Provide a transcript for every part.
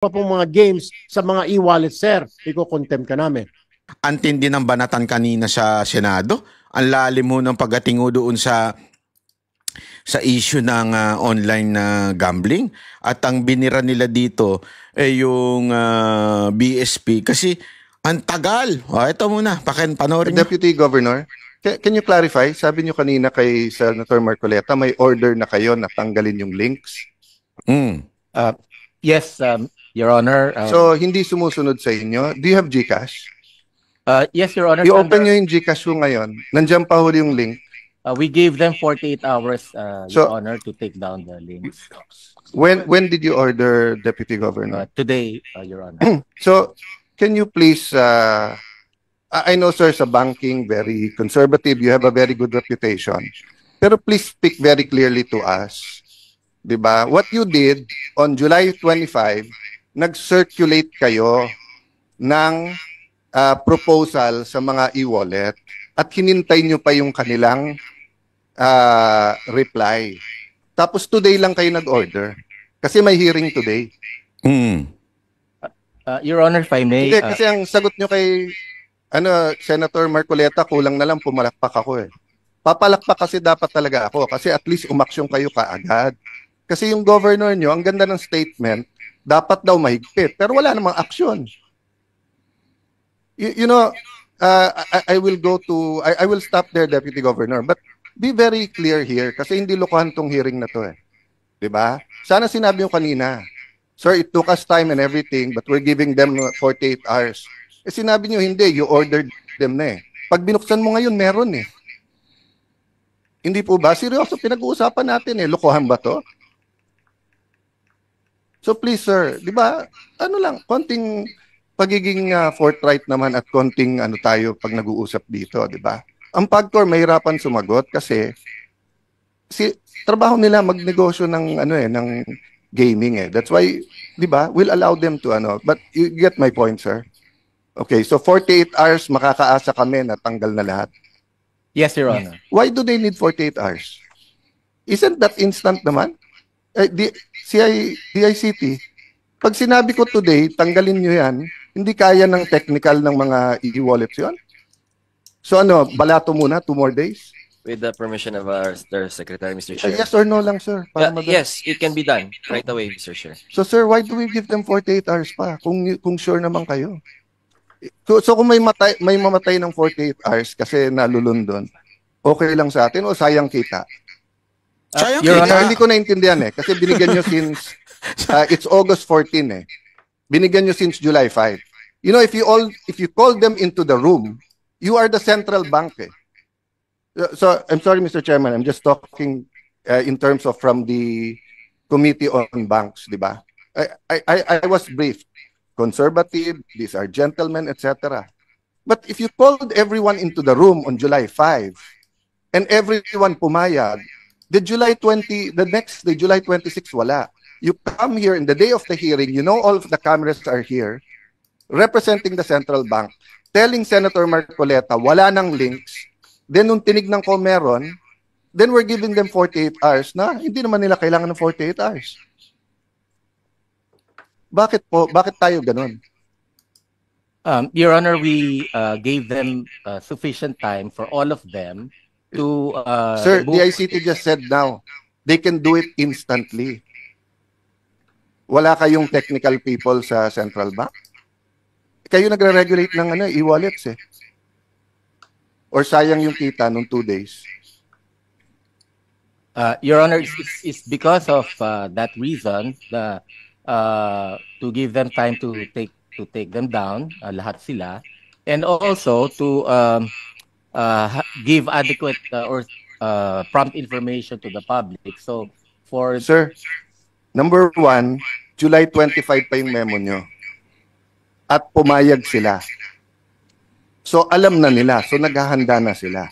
pa pong mga games sa mga e-wallet, sir, iko-contempt ka namin. Antindi ng banatan kanina sa Senado. Ang lalim mo ng pagdating doon sa issue ng online na gambling. At ang binira nila dito yung BSP kasi ang tagal. Ito muna, panoorin nyo. Deputy Governor, can you clarify? Sabi nyo kanina kay Senator Marcoleta, may order na kayo na tanggalin yung links? Yes, Your Honor. So, hindi sumusunod sa inyo. Do you have GCash? Yes, Your Honor. I-open nyo yung GCash mo ngayon. Nandiyan pa huli yung link. We gave them 48 hours, Your Honor, to take down the links. When did you order, Deputy Governor? Today, Your Honor. So, can you please, I know, sir, sa banking, very conservative. You have a very good reputation. Pero please speak very clearly to us. Diba? What you did on July 25, nag-circulate kayo ng proposal sa mga e-wallet at hinintay nyo pa yung kanilang reply. Tapos today lang kayo nag-order. Kasi may hearing today. Your Honor, if I may... Hindi, kasi ang sagot nyo kay Senator Marcoleta, kulang na lang pumalakpak ako eh. Papalakpak kasi dapat talaga ako kasi at least umaksyon kayo kaagad. Kasi yung governor nyo, ang ganda ng statement, dapat daw mahigpit. Pero wala namang aksyon. You know, I will go to, I will stop there, Deputy Governor. But be very clear here kasi hindi lokohan tong hearing na to eh. Diba? Sana sinabi yung kanina, sir, it took us time and everything, but we're giving them 48 hours. Eh sinabi nyo, hindi, you ordered them na eh. Pag binuksan mo ngayon, meron eh. Hindi po ba? Seryoso, pinag-uusapan natin eh. Lokohan ba to? So please, sir, di ba, ano lang, konting pagiging forthright naman at konting ano tayo pag nag-uusap dito, di ba? Ang PAGCOR mahirapan sumagot kasi trabaho nila magnegosyo ng ano eh, ng gaming eh. That's why, di ba, we'll allow them to ano. But you get my point, sir. Okay, so 48 hours makakaasa kami na tanggal na lahat. Yes, Your Honor. Why do they need 48 hours? Isn't that instant naman? DICT, pag sinabi ko today, tanggalin nyo yan, hindi kaya ng technical ng mga e-wallets yun? So ano, balato muna, 2 more days? With the permission of our Secretary, Mr. Chair. Yes or no lang, sir? Yes, it can be done right away, Mr. Chair. So sir, why do we give them 48 hours pa? Kung sure naman kayo. So kung may mamatay ng 48 hours kasi nalulundon, okay lang sa atin o sayang kita? Your Honor, hindi ko naintindihan eh. Kasi binigyan nyo since, it's August 14 eh. Binigyan nyo since July 5. You know, if you call them into the room, you are the central bank eh. So, I'm sorry, Mr. Chairman, I'm just talking in terms of from the Committee on Banks, di ba? I was briefed. Conservative, these are gentlemen, etc. But if you called everyone into the room on July 5 and everyone pumayag, the next day, July 26, wala. You come here in the day of the hearing, you know all of the cameras are here, representing the central bank, telling Senator Marcoleta, wala nang links. Then nung tinignan ko meron, then we're giving them 48 hours na hindi naman nila kailangan ng 48 hours. Bakit po? Bakit tayo ganun? Your Honor, we gave them sufficient time for all of them to Sir, the ICT just said now, they can do it instantly. Wala kayong technical people sa central bank? Kayo nagre-regulate ng ano, e-wallets eh. Or sayang yung kita nung 2 days? Your Honor, it's because of that reason to give them time to take them down, lahat sila, and also to give adequate or prompt information to the public. So, for... Sir, number 1, July 25 pa yung memo nyo. At pumayag sila. So, alam na nila. So, naghahanda na sila.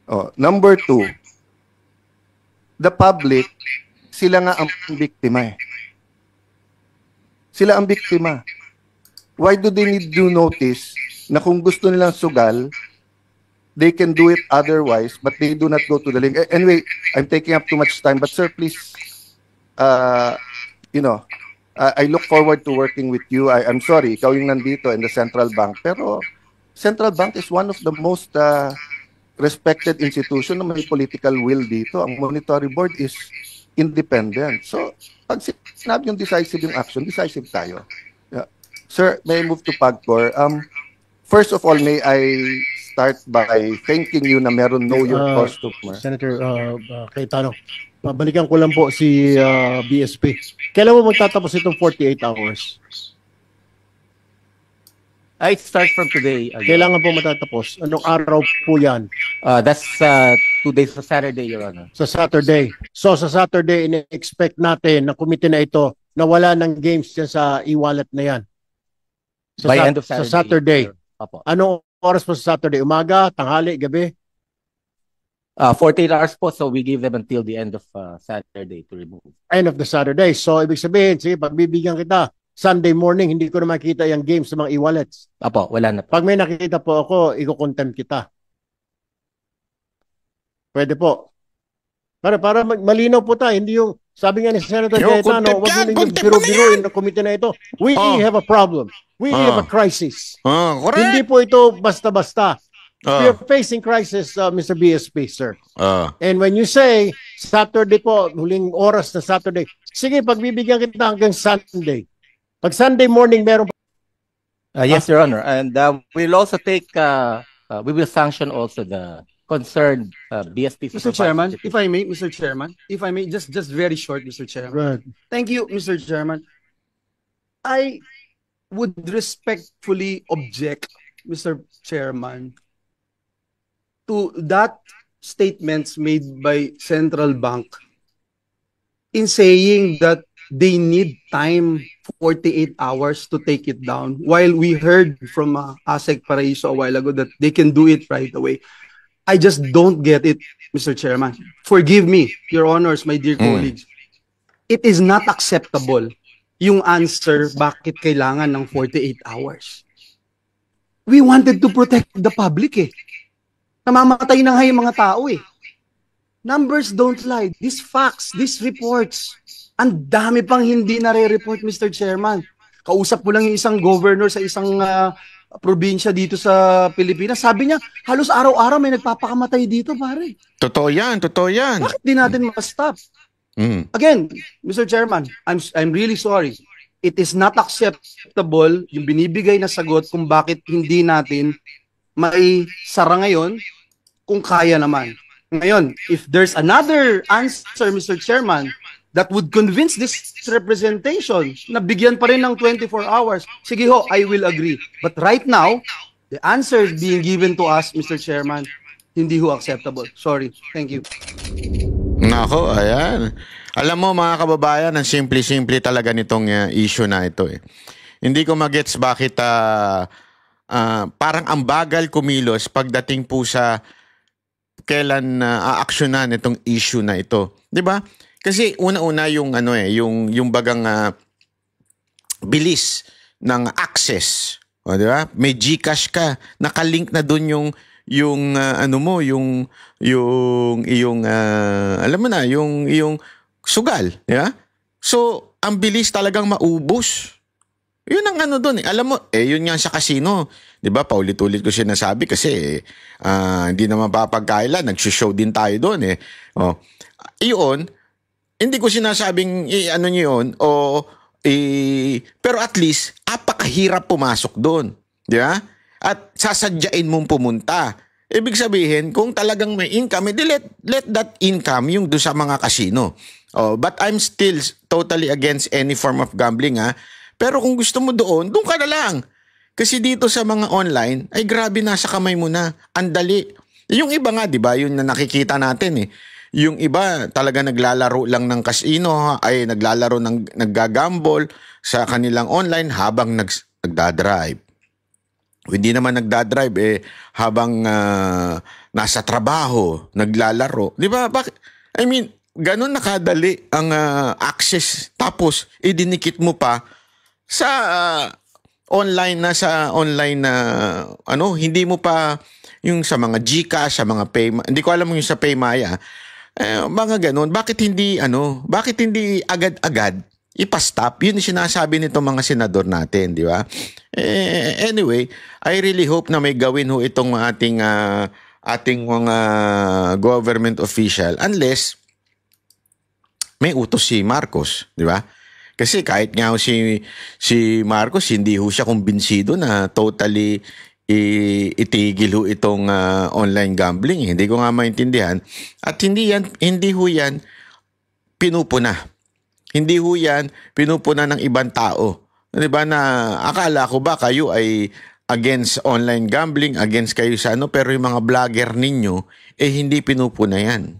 Oh, number 2, the public, sila nga ang biktima eh. Sila ang biktima. Why do they need due notice na kung gusto nilang sugal, they can do it otherwise, but they do not go to the link. Anyway, I'm taking up too much time, but sir, please, you know, I look forward to working with you. I'm sorry, ikaw yung nandito in the central bank. Pero central bank is one of the most respected institution na may political will dito. Ang monetary board is independent. So, pag sinabi yung decisive action, decisive tayo. Yeah. Sir, may I move to PAGCOR? First of all, may I start by thanking you na meron know your customer. Senator Cayetano, balikan ko lang po si BSP. Kailan mo magtatapos itong 48 hours? I start from today. Kailangan po matatapos. Anong araw po yan? That's 2 days sa Saturday, Your Honor. Sa Saturday. So sa Saturday, in-expect natin na committee na ito na wala ng games dyan sa e-wallet na yan. By end of Saturday. Sa Saturday. Opo. Anong oras po sa Saturday? Umaga, tanghali, gabi? 48 hours po, so we give them until the end of Saturday to remove. End of the Saturday. So ibig sabihin, sige, pagbibigyan kita, Sunday morning, hindi ko na makita yung games sa mga e-wallets. Apo, wala na po. Pag may nakikita po ako, iko-contempt kita. Pwede po. Para malinaw po tayo, hindi yung, sabi nga ni Senator Cayetano, wag mo ninyong biro-biroin ng komite na ito. We have a problem. We have a crisis. Correct. Hindi po ito basta-basta. We are facing crisis, Mr. BSP, sir. And when you say, Saturday po, huling oras na Saturday, sige, pagbibigyan kita hanggang Sunday. Pag Sunday morning, meron pa. Yes, Your Honor. And we'll also take, we will sanction also the concerned BSP. Mr. Chairman, if I may, Mr. Chairman, if I may, just very short, Mr. Chairman. Right. Thank you, Mr. Chairman. I would respectfully object, Mr. Chairman, to that statements made by Central Bank in saying that they need time, 48 hours to take it down, while we heard from ASEC Paraiso a while ago that they can do it right away. I just don't get it, Mr. Chairman. Forgive me, Your Honors, my dear colleagues. It is not acceptable yung answer bakit kailangan ng 48 hours. We wanted to protect the public eh. Namamatay na nga yung mga tao eh. Numbers don't lie. These facts, these reports, ang dami pang hindi nare-report, Mr. Chairman. Kausap mo lang yung isang governor sa isang probinsya dito sa Pilipinas. Sabi niya, halos araw-araw may nagpapakamatay dito, pare. Totoo yan, totoo yan. Bakit di natin ma-stop? Again, Mr. Chairman, I'm really sorry. It is not acceptable yung binibigay na sagot kung bakit hindi natin may sara ngayon kung kaya naman. Ngayon, if there's another answer, Mr. Chairman, that would convince this representation na bigyan pa rin ng 24 hours, sige ho, I will agree. But right now, the answer being given to us, Mr. Chairman, hindi ho acceptable. Sorry. Thank you. Nako, ayan. Alam mo mga kababayan, ang simple-simple talaga nitong issue na ito eh. Hindi ko magets bakit parang ang bagal kumilos pagdating po sa kailan aaksyonan itong issue na ito. 'Di ba? Kasi una-una yung yung bagang bilis ng access. O, 'di ba? May GCash ka, nakalink na doon yung ano mo, yung alam mo na, yung sugal, 'di ba? So, ang bilis talagang maubos. Yun ang ano doon eh. Alam mo, yun nga sa casino. 'Di ba? Paulit-ulit ko sinasabi kasi hindi naman papagkailan, nag-show din tayo doon eh. Oh. Iyon, hindi ko sinasabing ano niyo yun pero at least apakahirap pumasok doon, 'di ba? At sasadyain mong pumunta. Ibig sabihin, kung talagang may income, let that income yung doon sa mga casino. Oh, but I'm still totally against any form of gambling ha. Pero kung gusto mo doon ka na lang. Kasi dito sa mga online, ay grabe nasa kamay mo na. Andali. Yung iba nga, di ba, yun na nakikita natin eh. Yung iba talaga naglalaro lang ng casino, ay naglalaro naggagamble sa kanilang online habang nagdadrive. Hindi naman nagdadrive habang nasa trabaho, naglalaro. Di ba? I mean, ganun nakadali ang access. Tapos, idinikit mo pa sa online na hindi mo pa yung sa mga GCash, sa mga hindi ko alam yung sa Paymaya. Mga ganun, bakit hindi agad-agad ipastop. Yun yung sinasabi nitong mga senador natin, di ba? Anyway, I really hope na may gawin ho itong ating mga government official unless may utos si Marcos, di ba? Kasi kahit nga si Marcos, hindi ho siya kumbinsido na totally itigil ho itong online gambling. Hindi ko nga maintindihan. At hindi ho yan pinupuna. Hindi ho yan pinupuna ng ibang tao. Di ba na akala ko ba kayo ay against online gambling, against kayo sa pero yung mga vlogger ninyo, hindi pinupuna yan.